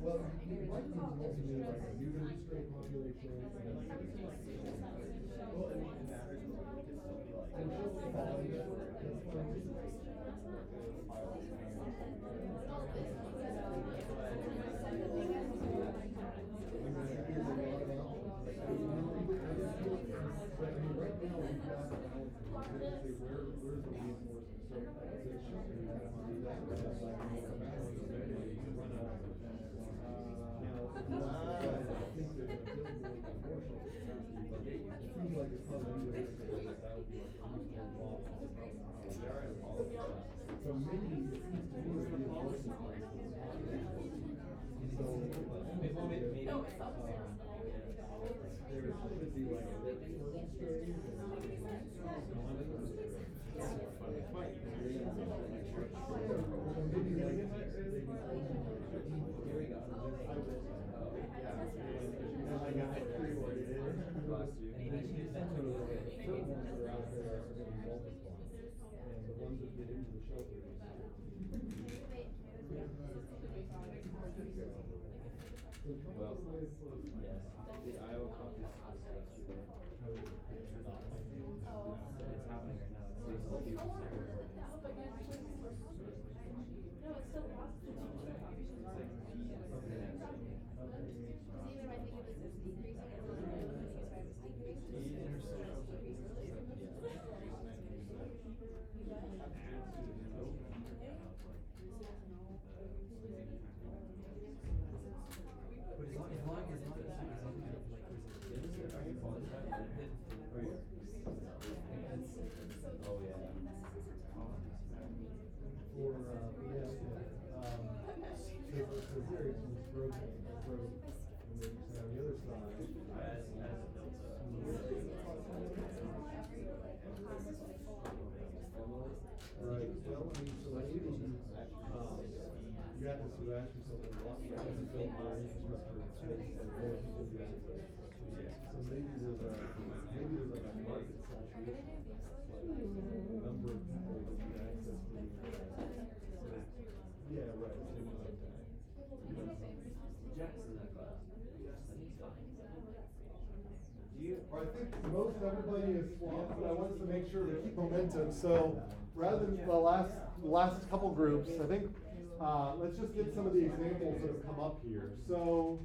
Well, you might need to also do like a new straight population. Well, I mean, it matters, but it could still be like. And she'll be following it. But I mean, right now, we've got the balance. Where's the reinforcement? So it should be that. So maybe it seems to me that the enforcement plan is so there should be like a first stage Well, yes, the Iowa caucus was yesterday. It's happening right now. It's basically you have to sort of ask yourself, what is the filter infrastructure in space and where people do access? So maybe there's like a market saturation, like number of people that need access to the internet. Yeah, right, something like that. Jackson that class. Well, I think most everybody is swamped, but I wanted to make sure to keep momentum. So rather than the last couple groups, I think let's just get some of the examples that have come up here. So,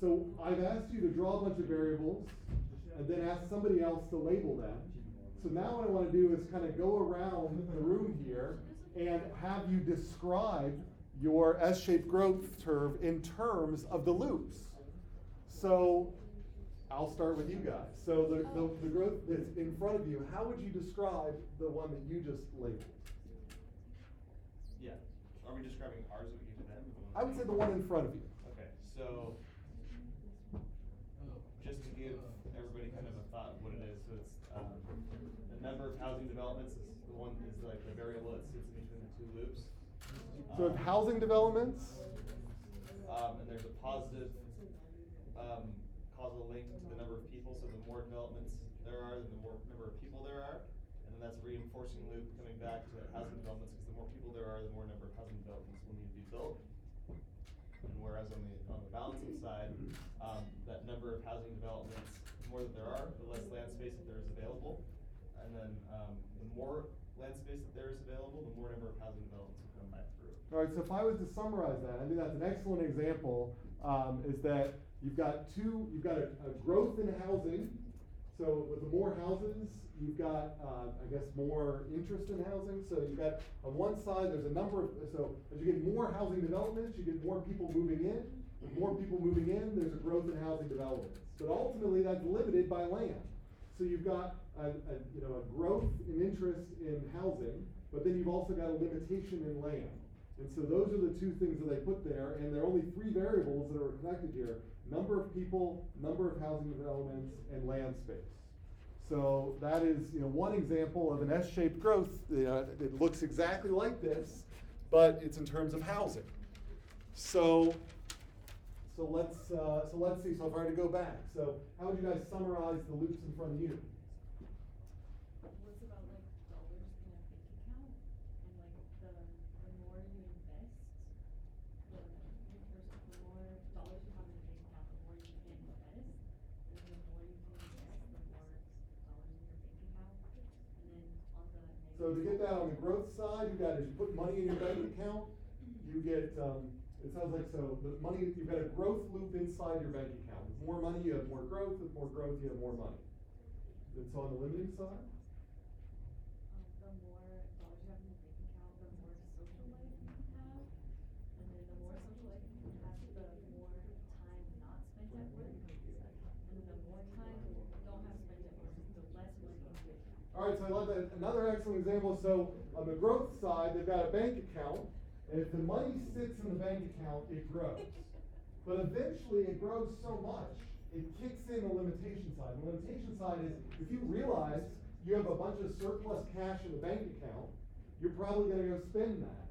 so I've asked you to draw a bunch of variables, and then ask somebody else to label them. So now what I want to do is kind of go around the room here and have you describe your S-shaped growth curve in terms of the loops. So I'll start with you guys. So the growth that's in front of you, how would you describe the one that you just labeled? Yeah. Are we describing ours that we gave to them? Or the one I would say the one in front of you. Okay, so just to give everybody kind of a thought of what it is, so it's the number of housing developments is the one is like the variable that sits in between the two loops. So if housing developments, And there's a positive causal link to the number of people. So the more developments there are, then the more number of people there are, and then that's a reinforcing loop coming back to housing developments, because the more people there are, the more number of housing developments will need to be built. And whereas on the balancing side, that number of housing developments, the more that there are, the less land space that there is available, and then the more land space that there is available, the more number of housing developments will come back through. all right, so if I was to summarize that, I think that's an excellent example, is that you've got a growth in housing. So with the more houses, you've got, I guess, more interest in housing. So you've got, on one side, there's a number of, so as you get more housing developments, you get more people moving in. With more people moving in, there's a growth in housing developments. But ultimately, that's limited by land. So you've got a growth in interest in housing, but then you've also got a limitation in land. And so those are the two things that they put there, and there are only three variables that are connected here: number of people, number of housing developments, and land space. So that is, one example of an S-shaped growth. It looks exactly like this, but it's in terms of housing. So let's see. So if I were to go back, so how would you guys summarize the loops in front of you? What's about like dollars in a bank account, and like the more you invest, the more dollars you have in the bank account, the more you can invest, and then the more you can invest, the more dollars in your bank account, and then on the negative. So to get that on the growth side, you got, as you put money in your bank account, you get, it sounds like, so the money, you've got a growth loop inside your bank account. With more money, you have more growth. With more growth, you have more money. It's on the limiting side. The more dollars you have in the bank account, the more social life you have, and then the more social life you have, the more time not spent at work, and then the more time you don't have spent at work, the less money you get. All right, so I love that. Another excellent example. So on the growth side, they've got a bank account, and if the money sits in the bank account, it grows. But eventually, it grows so much, it kicks in the limitation side. The limitation side is, if you realize you have a bunch of surplus cash in the bank account, you're probably going to go spend that.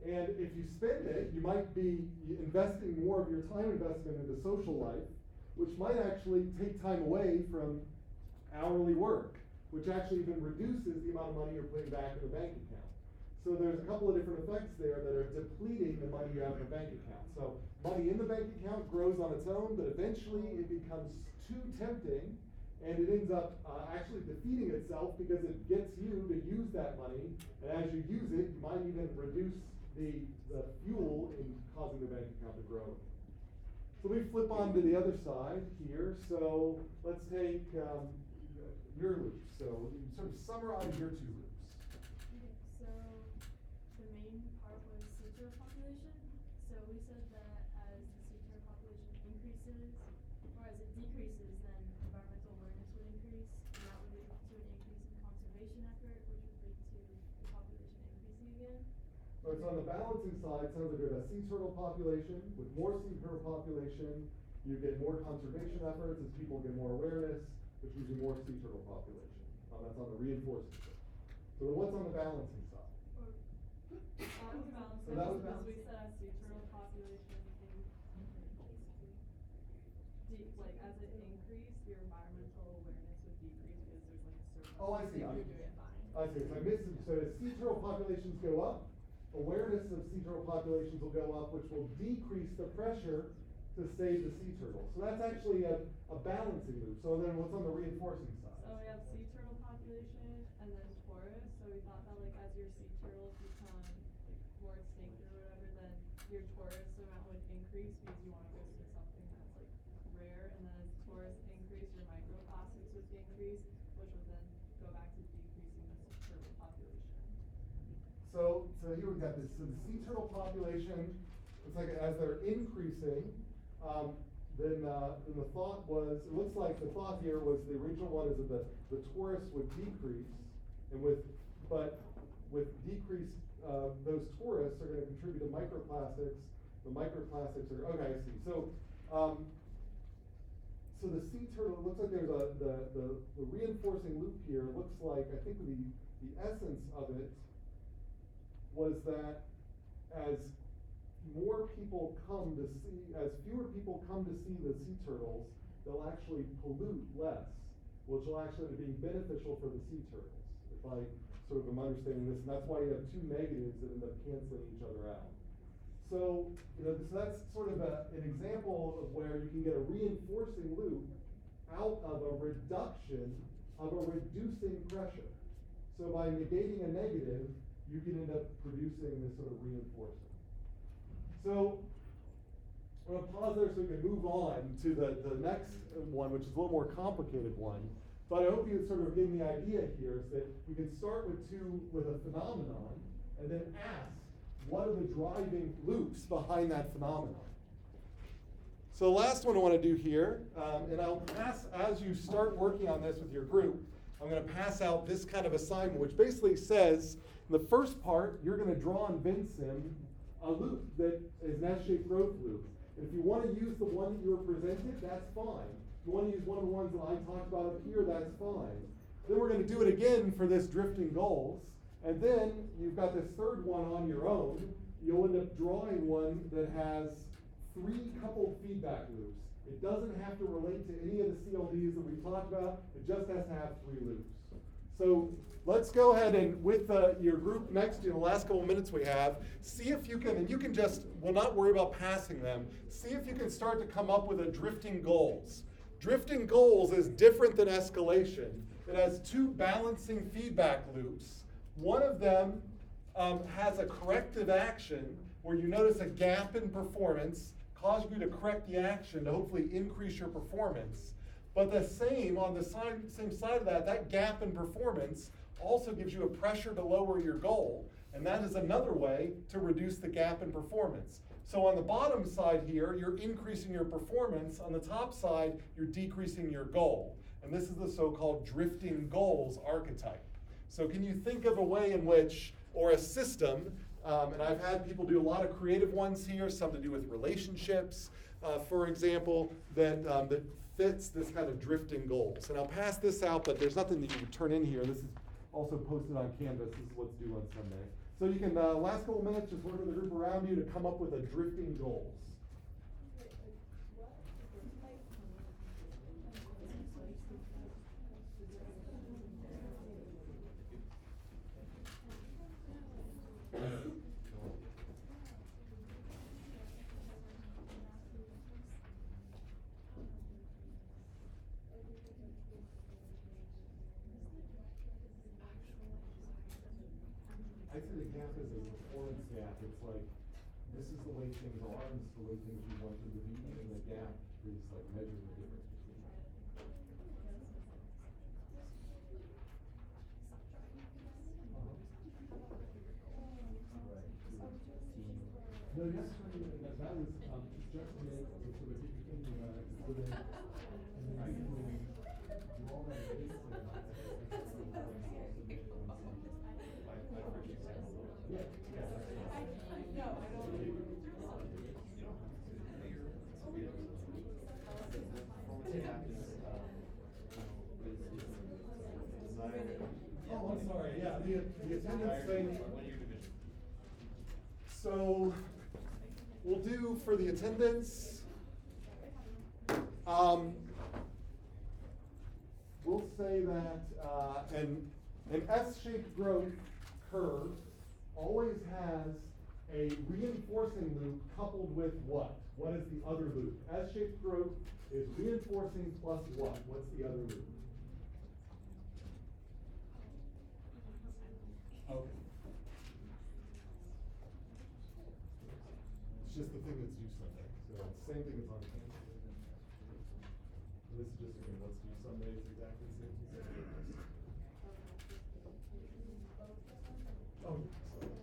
And if you spend it, you might be investing more of your time investment into social life, which might actually take time away from hourly work, which actually even reduces the amount of money you're putting back in the bank account. So there's a couple of different effects there that are depleting the money you have in the bank account. So money in the bank account grows on its own, but eventually it becomes too tempting, and it ends up actually defeating itself because it gets you to use that money, and as you use it, you might even reduce the fuel in causing the bank account to grow. So we flip on to the other side here. So let's take your loops. So you sort of summarize your two loops. Okay, so the main part was sea-turtle population. So we said that as the sea-turtle population increases, or as it decreases, then environmental awareness would increase, and that would lead to an increase in conservation effort, which would lead to the population increasing again. So on the balancing side, sounds like we have a sea turtle population. With more sea turtle population, you get more conservation efforts as people get more awareness, which gives you more sea turtle population. That's on the reinforcing side. So what's on the balancing side? That was balanced, So that was because balanced. we said as sea turtle population like as it increased, your environmental awareness would decrease because there's like a certain. Oh, I see. You're doing it fine. I see. So I missed it. So as sea turtle populations go up, awareness of sea turtle populations will go up, which will decrease the pressure to save the sea turtle. So that's actually a balancing loop. So then what's on the reinforcing side? So we have sea turtle population and then Taurus. So we thought that like as your sea turtles become like more extinct or whatever, then your Taurus amount would increase because you want to go see something that's like rare. And then as Taurus increase, your microplastics increase, which would then go back to decreasing the turtle population. So here we got this. So the sea turtle population, it's like as they're increasing, then the thought was, it looks like the thought here was the original one is that the tourists would decrease, and with decreased, those tourists are going to contribute to microplastics. The microplastics are, okay, I see. So the sea turtle, it looks like there's the reinforcing loop here. It looks like, I think the essence of it was that as more people come to see, as fewer people come to see the sea turtles, they'll actually pollute less, which will actually be beneficial for the sea turtles, if I sort of am understanding this. And that's why you have two negatives that end up canceling each other out. So, so that's sort of an example of where you can get a reinforcing loop out of a reduction of a reducing pressure. So by negating a negative, you can end up producing this sort of reinforcement. So I'm going to pause there so we can move on to the next one, which is a little more complicated one. But I hope you sort of getting the idea here is that we can start with a phenomenon and then ask, what are the driving loops behind that phenomenon? So the last one I want to do here, and I'll pass, as you start working on this with your group, I'm going to pass out this kind of assignment, which basically says, in the first part, you're going to draw in Vensim a loop that is an S-shaped growth loop. And if you want to use the one that you were presented, that's fine. If you want to use one of the ones that I talked about up here, that's fine. Then we're going to do it again for this drifting goals. And then you've got this third one on your own. You'll end up drawing one that has 3 coupled feedback loops. It doesn't have to relate to any of the CLDs that we talked about. It just has to have 3 loops. So let's go ahead and with your group next to you, the last couple minutes we have, see if you can, and you can just, we'll not worry about passing them, see if you can start to come up with a drifting goals. Drifting goals is different than escalation. It has 2 balancing feedback loops. One of them has a corrective action where you notice a gap in performance, cause you to correct the action to hopefully increase your performance. But the same, on the same side of that gap in performance also gives you a pressure to lower your goal. And that is another way to reduce the gap in performance. So on the bottom side here, you're increasing your performance. On the top side, you're decreasing your goal. And this is the so-called drifting goals archetype. So can you think of a way in which, or a system, and I've had people do a lot of creative ones here, some to do with relationships, for example, that fits this kind of drifting goals. And I'll pass this out, but there's nothing that you can turn in here. This is also posted on Canvas. This is what's due on Sunday. So you can, last couple minutes, just work with the group around you to come up with a drifting goals. I see the gap as a performance gap. It's like, this is the way things are, and this is the way things you want them to be, and the gap is like measuring the difference between them. No, yes, that was just to make the sort of get you thinking about it, so then, and then I can really do all that basically. Yeah, yeah. Oh, I'm sorry, yeah, the attendance thing. So, we'll do for the attendance, we'll say that an S-shaped growth curve always has a reinforcing loop coupled with what? What is the other loop? S-shaped growth is reinforcing plus what? What's the other loop? Okay. It's just the thing that's used Sunday. So it's the same thing as on campus. This is a disagreement. Let's do some days exactly the same. Some days. Oh, sorry.